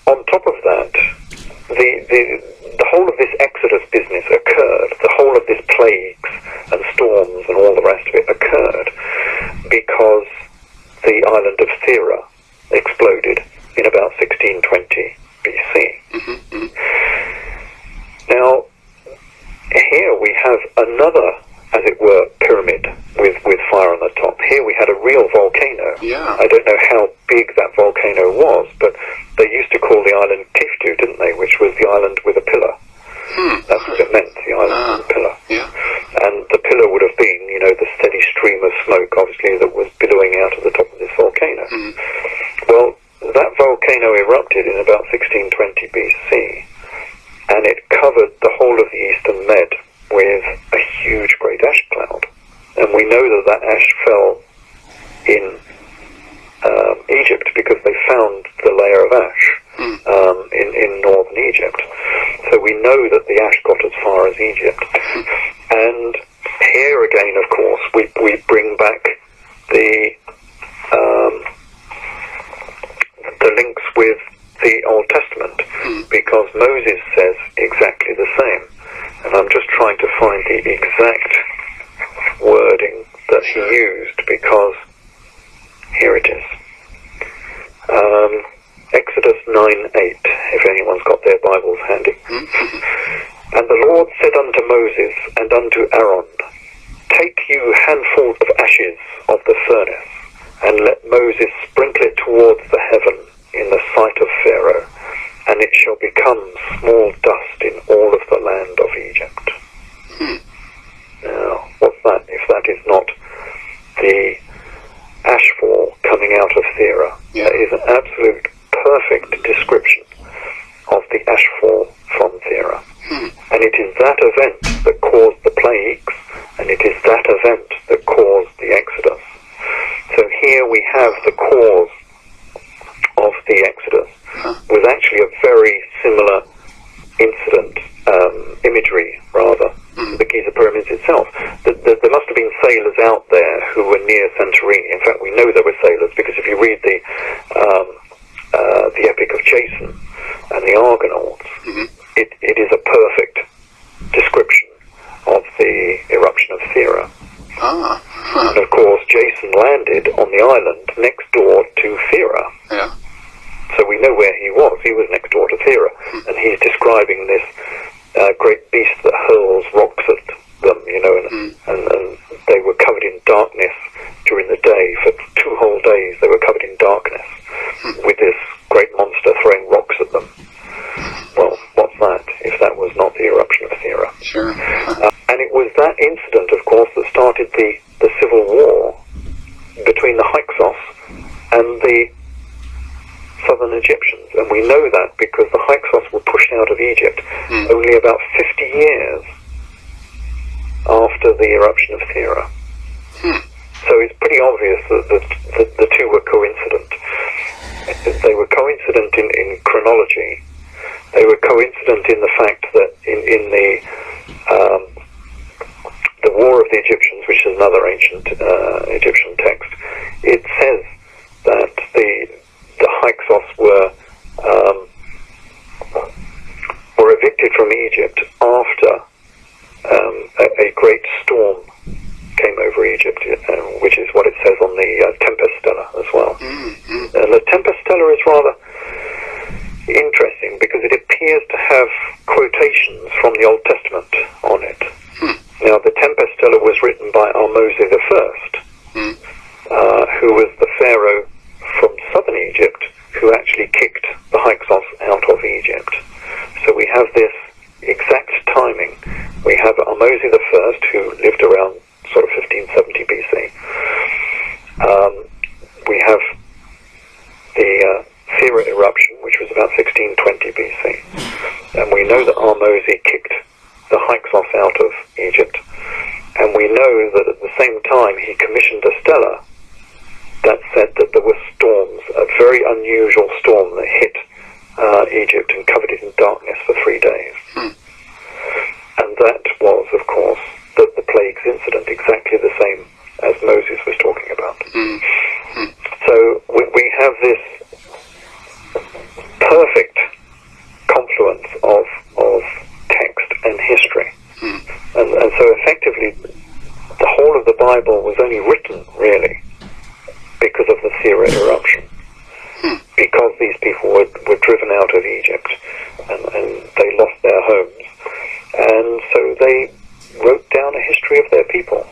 on top of that, the whole of this Exodus business occurred, the whole of this plagues and storms and all the rest of it occurred because the island of Thera exploded in about 1620 BC. Mm-hmm. Now, here we have another, as it were, pyramid with fire on the top. Here we had a real volcano. Yeah. I don't know how big that volcano was, but they used to call the island Tiftu, didn't they? Which was the island with a pillar. That's what it meant, the island with a pillar. Yeah. And the pillar would have been, you know, the steady stream of smoke, obviously, that was billowing out of the top of this volcano. Well, that volcano erupted in about 1620 BC, and it covered the whole of the eastern Med with a huge great ash cloud. And we know that that ash fell in Egypt because they found the layer of ash in northern Egypt. So we know that the ash got as far as Egypt. And here again, of course, we bring back the links with the Old Testament, because Moses says exactly the same. And I'm just trying to find the exact wording that he used, because here it is. Exodus 9:8, if anyone's got their Bibles handy. And the Lord said unto Moses and unto Aaron, take you handfuls of ashes of the furnace, and let Moses sprinkle it towards the heaven in the sight of Pharaoh, and it shall become small dust in all of the land of Egypt. Now, what's that if that is not the ashfall coming out of Thera? Yeah. That is an absolute perfect description of the ashfall from Thera. And it is that event that caused the plagues, and it is that event that caused the Exodus. So here we have the cause of the Exodus was actually a very similar incident, imagery rather, the Giza pyramids itself. There must have been sailors out there who were near Santorini. In fact, we know there were sailors because if you read the Epic of Jason and the Argonauts, it is a perfect description of the eruption of Thera. And of course, Jason landed on the island next door to Thera. Yeah. So we know where he was. He was next door to Thera. And he's describing this great beast that hurls rocks at them, you know, and they were covered in darkness during the day. For 2 whole days they were covered in darkness with this great monster throwing rocks at them. Well, what's that if that was not the eruption of Thera? Sure. And it was that incident, of course, that started the civil war between the Hyksos and the southern Egyptians. And we know that because the Hyksos were pushed out of Egypt only about 50 years after the eruption of Thera. So it's pretty obvious that the two were coincident. They were coincident in chronology. They were coincident in the fact that in the War of the Egyptians, which is another ancient Egyptian text, it says that the Hyksos were evicted from Egypt after a great storm came over Egypt, which is what it says on the Tempest Stella as well. And the Tempest Stella is rather interesting because it appears to have quotations from the Old Testament on it. Now, the Tempest Stella was written by Ahmose I, who was the pharaoh from southern Egypt who actually kicked the Hyksos out of Egypt. So we have this exact timing. We have Ahmose I, who lived around sort of 1570 BC. We have the Thera eruption, which was about 1620 BC. And we know that Ahmose kicked the Hyksos out of Egypt. And we know that at the same time he commissioned a stela that said that there were storms, a very unusual storm that hit Egypt and covered it in darkness for 3 days. And that was, of course, the plagues incident, exactly the same as Moses was talking about. So we have this perfect effectively, the whole of the Bible was only written, really, because of the Sira eruption. Because these people were driven out of Egypt, and they lost their homes. And so they wrote down a history of their people.